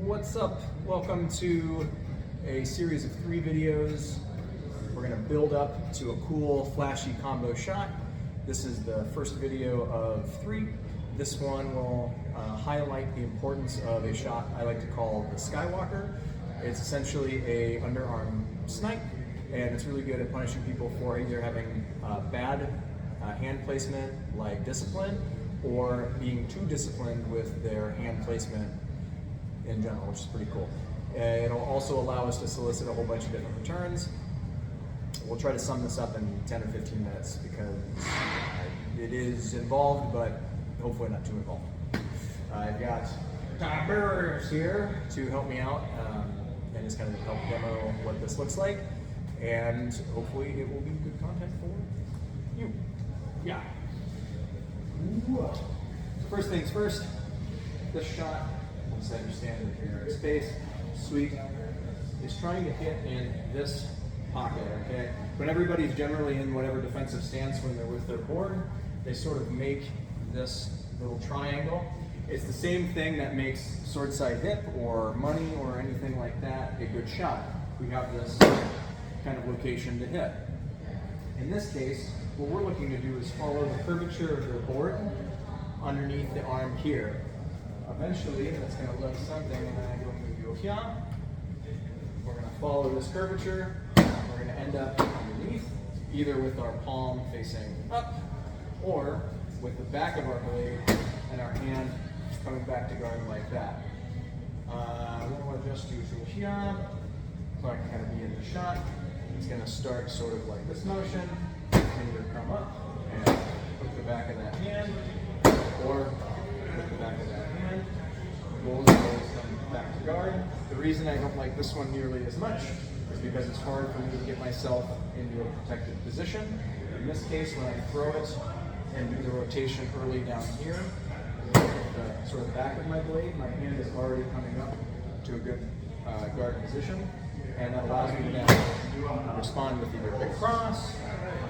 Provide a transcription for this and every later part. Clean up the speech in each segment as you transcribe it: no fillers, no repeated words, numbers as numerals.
What's up? Welcome to a series of 3 videos. We're going to build up to a cool, flashy combo shot. This is the first video of 3. This one will highlight the importance of a shot I like to call the Skywalker. It's essentially a underarm snipe, and it's really good at punishing people for either having bad hand placement, like discipline, or being too disciplined with their hand placement in general, which is pretty cool. It'll also allow us to solicit a whole bunch of different returns. We'll try to sum this up in 10 or 15 minutes because it is involved, but hopefully not too involved. I've got barriers here to help me out and just kind of help demo what this looks like, and hopefully it will be good content for you. Yeah. So first things first, this shot, once I understand your space, sweet, is trying to hit in this pocket, okay? When everybody's generally in whatever defensive stance when they're with their board, they sort of make this little triangle. It's the same thing that makes sword side hip or money or anything like that a good shot. We have this kind of location to hit. In this case, what we're looking to do is follow the curvature of your board underneath the arm here. Eventually, that's going to look something, and then I go move here. We're going to follow this curvature. We're going to end up underneath, either with our palm facing up, or with the back of our blade and our hand coming back to guard like that. What we'll just do to here, so I can kind of be in the shot. It's going to start sort of like this motion. Either come up and hook the back of that hand, or hook the back of that hand. Goal is always come back to guard. The reason I don't like this one nearly as much is because it's hard for me to get myself into a protected position. In this case, when I throw it and do the rotation early down here, the sort of back of my blade, my hand is already coming up to a good guard position, and that allows me to then respond with either a big cross,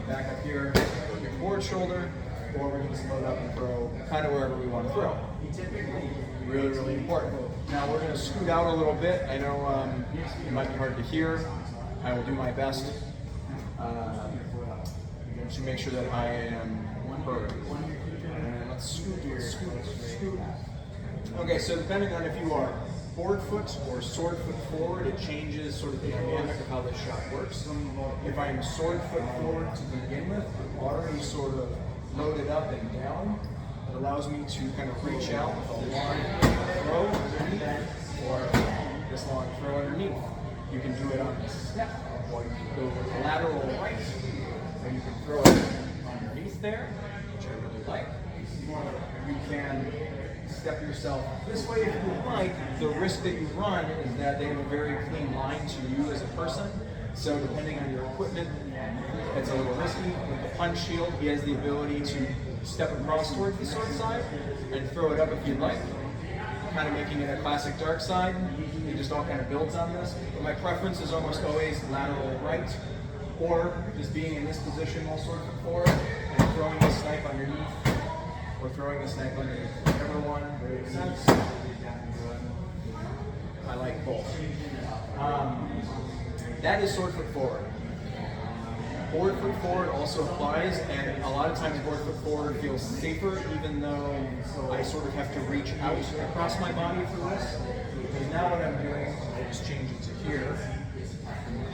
back up here, a big forward shoulder, or we can just load up and throw kind of wherever we want to throw. Really, really important. Now we're going to scoot out a little bit. I know it might be hard to hear. I will do my best to make sure that I am heard. And let's scoot. Okay, so depending on if you are board foot or sword foot forward, it changes sort of the dynamic of how this shot works. If I'm sword foot forward to begin with, I'm already sort of loaded up and down. It allows me to kind of reach out with a long throw underneath, or this long throw underneath. You can do it on a step, or you can go with lateral right, or you can throw it underneath there, which I really like. You can step yourself this way if you like. The risk that you run is that they have a very clean line to you as a person. So depending on your equipment, it's a little risky. With the punch shield, he has the ability to step across towards the sword side and throw it up if you'd like, kind of making it a classic dark side. It just all kind of builds on this. But my preference is almost always lateral right, or just being in this position while sword foot forward and throwing the snipe underneath, or throwing the snipe underneath. Whichever one makes sense. I like both. That is sword foot forward. Board foot forward also applies, and a lot of times board foot forward feels safer, even though I sort of have to reach out across my body for this. Because now what I'm doing, I just change it to here,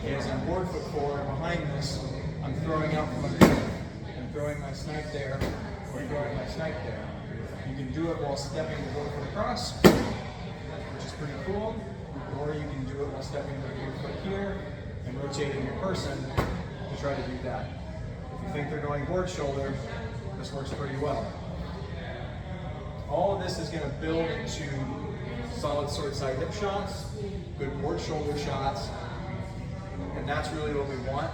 is I'm board foot forward. Behind this, I'm throwing out from underneath. I'm throwing my snipe there, or throwing my snipe there. You can do it while stepping the board foot across, which is pretty cool, or you can do it while stepping the board foot here and rotating your person to try to do that. If you think they're going board shoulder, this works pretty well. All of this is going to build into solid sword side hip shots, good board shoulder shots, and that's really what we want.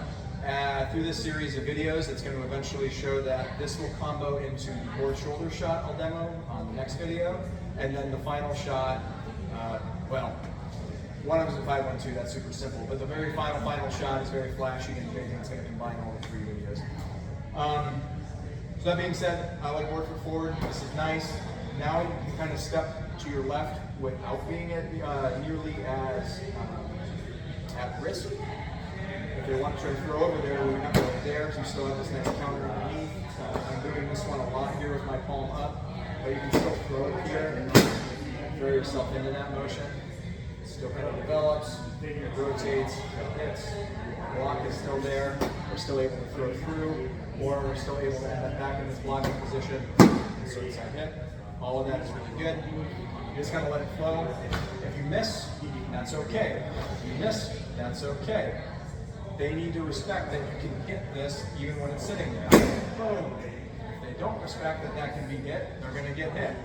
Through this series of videos, it's going to eventually show that this will combo into the board shoulder shot I'll demo on the next video, and then the final shot, well, one of them is a 5-1-2, that's super simple, but the very final shot is very flashy and big, and it's going to combine all the 3 videos. So that being said, I like board foot forward. This is nice. Now you can kind of step to your left without being nearly as at risk. If they want to try to throw over there, we're not really there, so you still have this nice counter underneath. I'm doing this one a lot here with my palm up, but you can still throw it here and throw yourself into that motion. It still kind of develops, it rotates, it hits, the block is still there, we're still able to throw through, or we're still able to end up back in this blocking position, insert side hip. All of that is really good. You just kind of let it flow. If you miss, that's okay. If you miss, that's okay. They need to respect that you can hit this even when it's sitting there. Boom. If they don't respect that that can be hit, they're going to get hit.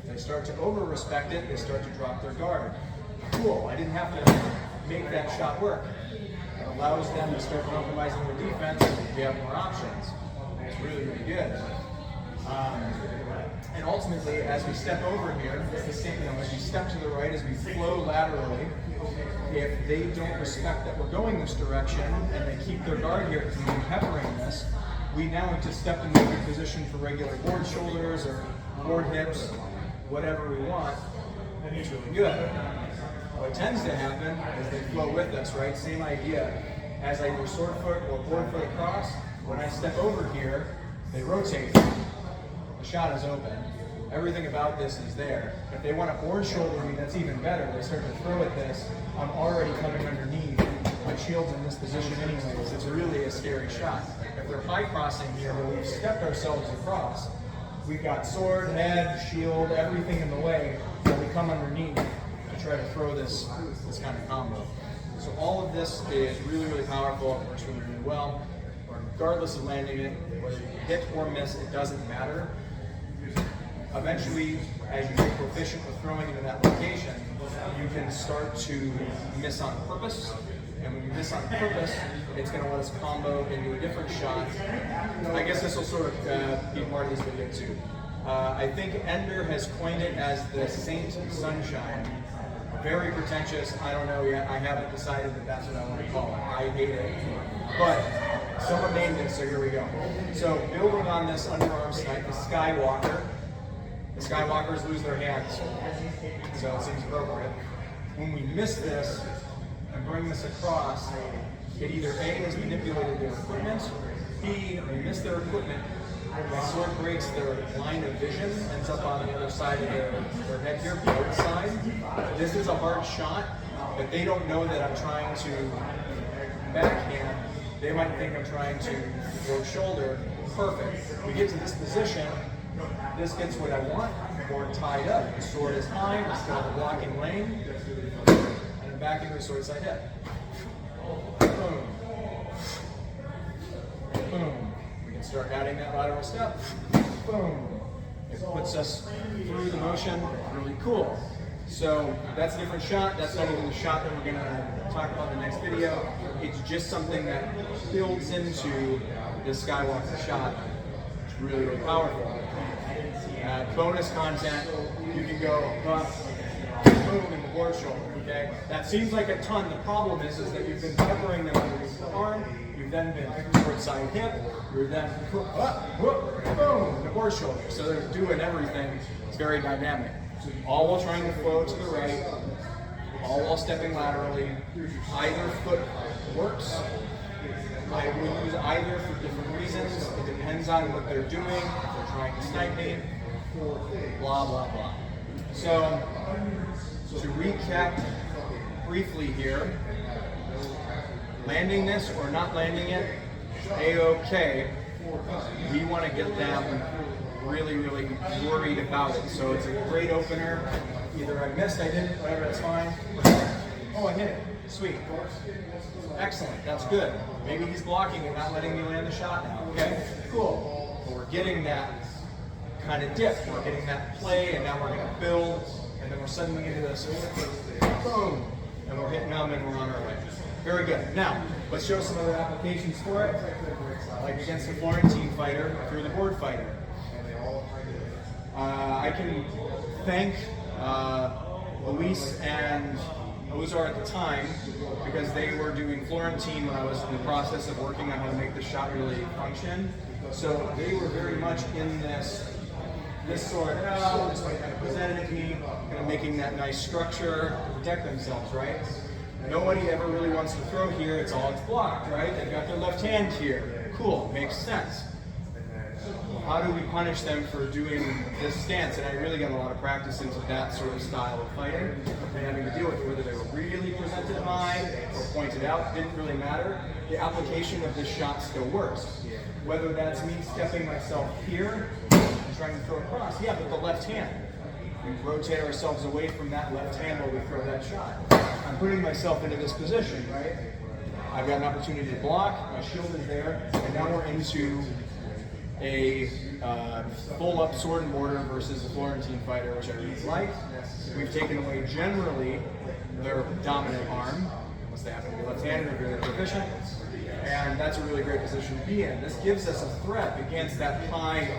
If they start to over-respect it, they start to drop their guard. Cool, I didn't have to make that shot work. It allows them to start compromising their defense and we have more options. It's really, really good. And ultimately, as we step over here, it's the same, as we step to the right, as we flow laterally, if they don't respect that we're going this direction and they keep their guard here because we've been peppering this, we now just step into a position for regular board shoulders or board hips, whatever we want, and it's really good. What tends to happen is they flow with us, right? Same idea. As I do sword foot or board foot across, when I step over here, they rotate. The shot is open. Everything about this is there. If they want to board shoulder me, that's even better. They start to throw at this, I'm already coming underneath. My shield's in this position anyways. It's really a scary shot. If they're high crossing here, but we've stepped ourselves across, we've got sword, head, shield, everything in the way, so we come underneath to try to throw this kind of combo. So all of this is really, really powerful. It works really, really well. Regardless of landing it, whether you hit or miss, it doesn't matter. Eventually, as you get proficient with throwing into that location, you can start to miss on purpose. And when you miss on purpose, it's going to let us combo into a different shot. I guess this will sort of be part of this video too. I think Ender has coined it as the Saint Sunshine. Very pretentious, I don't know yet. I haven't decided that that's what I want to call it. I hate it. But someone named it, so here we go. So building on this underarm snipe, the Skywalker. The Skywalkers lose their hands, so it seems appropriate. When we miss this and bring this across, it either A, has manipulated their equipment, B, they miss their equipment, the sword breaks their line of vision, ends up on the other side of their head here, board side. This is a hard shot, but they don't know that I'm trying to backhand. They might think I'm trying to throw shoulder. Perfect. We get to this position, this gets what I want, board tied up, the sword is high, we're still in the blocking lane, and I'm back into a sword side hip. Boom. Boom. We can start adding that lateral step. Boom. It puts us through the motion, really cool. So that's a different shot. That's not even the shot that we're going to talk about in the next video. It's just something that builds into the Skywalker shot. It's really, really powerful. Bonus content, you can go boom in the board shoulder. Okay, that seems like a ton. The problem is that you've been peppering them underneath the arm. You've then been towards side hip. You're then boom in the board shoulder. So they're doing everything. It's very dynamic. All while trying to flow to the right, all while stepping laterally. Either foot works. I will use either for different reasons. It depends on what they're doing. If they're trying to snipe me, blah, blah, blah. So, to recap briefly here, landing this or not landing it, A-okay. We want to get them really, really worried about it. So it's a great opener. Either I missed, I didn't, whatever, that's fine. Oh, I hit it. Sweet. Excellent. That's good. Maybe he's blocking and not letting me land the shot now. Okay? Cool. But we're getting that kind of dip. We're getting that play, and now we're going to build, and then we're suddenly into this boom, and we're hitting them, and we're on our way. Very good. Now, let's show some other applications for it, like against the Florentine fighter through the board fighter. I can thank Luis and Ozar at the time because they were doing Florentine when I was in the process of working on how to make the shot really function. So they were very much in this this sword out, this way kind of presented to me, kind of making that nice structure to protect themselves, right? Nobody ever really wants to throw here, it's blocked, right? They've got their left hand here. Cool, makes sense. Well, how do we punish them for doing this stance? And I really got a lot of practice into that sort of style of fighting and having to deal with it, whether they were really presented high or pointed out, didn't really matter. The application of this shot still works. Whether that's me stepping myself here and trying to throw across, yeah, but the left hand. We rotate ourselves away from that left hand while we throw that shot. I'm putting myself into this position, right? I've got an opportunity to block, my shield is there, and now we're into a full-up sword and mortar versus a Florentine fighter, which I really like. We've taken away generally their dominant arm, unless they happen to be left-handed or very proficient, and that's a really great position to be in. This gives us a threat against that high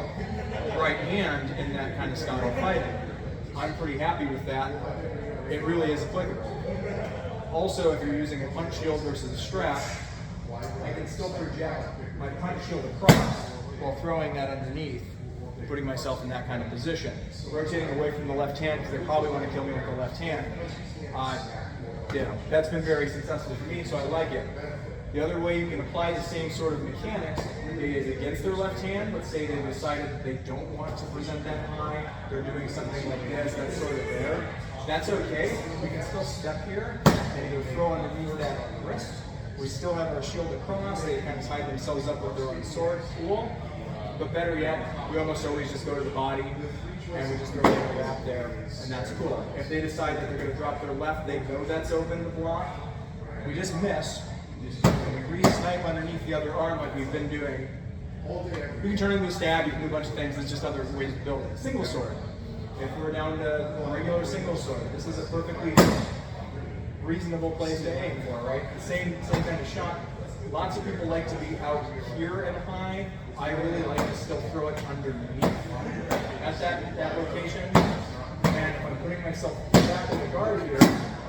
right hand in that kind of style of fighting. I'm pretty happy with that. It really is applicable. Also, if you're using a punch shield versus a strap, I can still project my punch shield across while throwing that underneath and putting myself in that kind of position. Rotating away from the left hand because they probably want to kill me with the left hand. That's been very successful for me, so I like it. The other way you can apply the same sort of mechanics is against their left hand. Let's say they decided that they don't want to present that high, they're doing something like this, that's sort of there. That's okay. We can still step here and either throw underneath that wrist. We still have our shield across, they kind of tie themselves up with their own sword. Cool. But better yet, we almost always just go to the body and we just throw the gap there, and that's cool. If they decide that they're going to drop their left, they know that's open to block. We just miss. And we re-snipe underneath the other arm like we've been doing. You can turn it into a stab, you can do a bunch of things, there's just other ways to build it. Single sword. If we're down to a regular single sword, this is a perfectly reasonable place to aim for, right? Same kind of shot. Lots of people like to be out here and high. I really like to still throw it underneath at that location. And if I'm putting myself back in the guard here,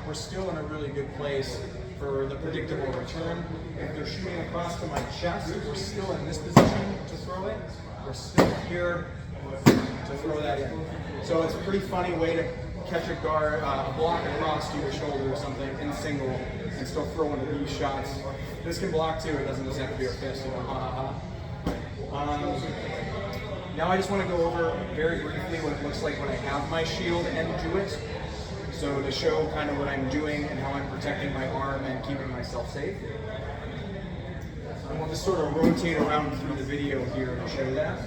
we're still in a really good place for the predictable return. If they're shooting across to my chest, we're still in this position to throw it. We're still here to throw that in. So it's a pretty funny way to catch a guard, a block across to your shoulder or something in single and still throw one of these shots. This can block too, it doesn't just have to be our fist, Now I just want to go over very briefly what it looks like when I have my shield and do it. So to show kind of what I'm doing and how I'm protecting my arm and keeping myself safe. And we'll just sort of rotate around through the video here to show that.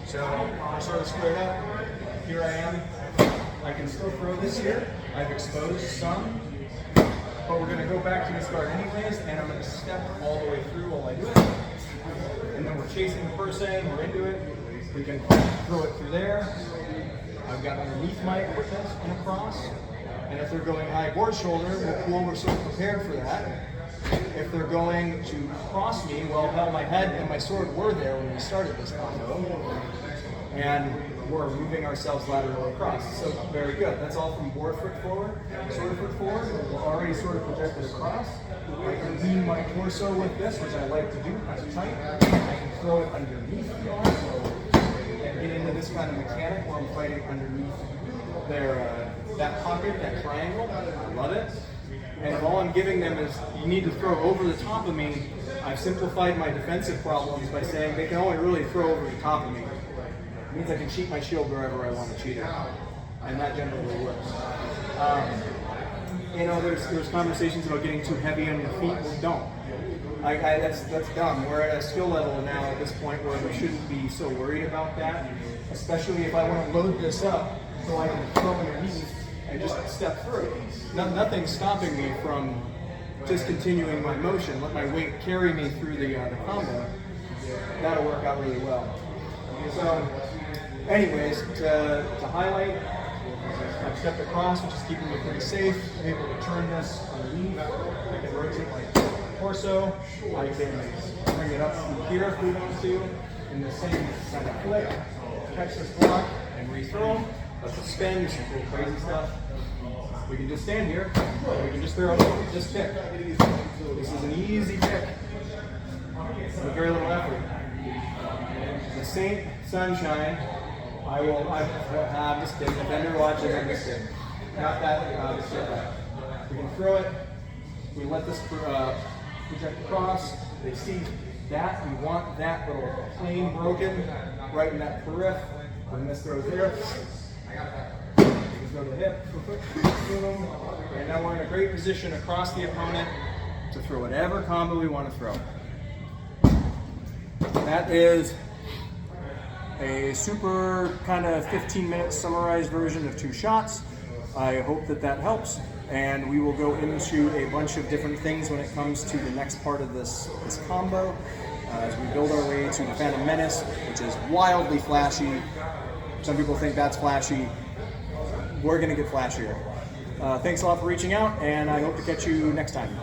So I'm sort of squared up. Here I am. I can still throw this here. I've exposed some. But we're going to go back to this guard anyways, and I'm going to step all the way through while I do it. And then we're chasing the person, we're into it. We can throw it through there. I've got underneath my equipment and across. And if they're going high board shoulder, we're sort of prepared for that. If they're going to cross me, well, hell, my head and my sword were there when we started this combo. And we're moving ourselves laterally across. So very good. That's all from board foot forward, sword foot forward. We're already sort of projected across. I can lean my torso with this, which I like to do, kind of tight. I can throw it underneath the arm and get into this kind of mechanic where I'm fighting underneath that pocket, that triangle. I love it. And if all I'm giving them is, you need to throw over the top of me, I've simplified my defensive problems by saying they can only really throw over the top of me. It means I can cheat my shield wherever I want to cheat it. And that generally works. There's conversations about getting too heavy on your feet. Well, don't. That's dumb. We're at a skill level now at this point where we shouldn't be so worried about that, especially if I want to load this up so I can throw underneath and just step through. Nothing's stopping me from just continuing my motion. Let my weight carry me through the combo. That'll work out really well. So, anyways, to highlight, I've stepped across, which is keeping me pretty safe. I'm able to turn this underneath. I can rotate my torso. I can bring it up through here if we want to, in the same kind of flick. Catch this block and rethrow. Let it spin, do some cool crazy stuff. We can just stand here. We can just throw, just pick. This is an easy pick with very little effort. The Saint Sunshine I'm just kidding. If Ender watches, I'm just kidding. Not that, I'm just kidding. We can throw it. We let this project across. They see that. We want that little plane broken right in that periph. When this throws there. Just go to the hip. And now we're in a great position across the opponent to throw whatever combo we want to throw. That is a super kind of 15-minute summarized version of 2 shots. I hope that that helps, and we will go into a bunch of different things when it comes to the next part of this combo as we build our way to the Phantom Menace, which is wildly flashy. Some people think that's flashy. We're going to get flashier. Thanks a lot for reaching out, and I hope to catch you next time.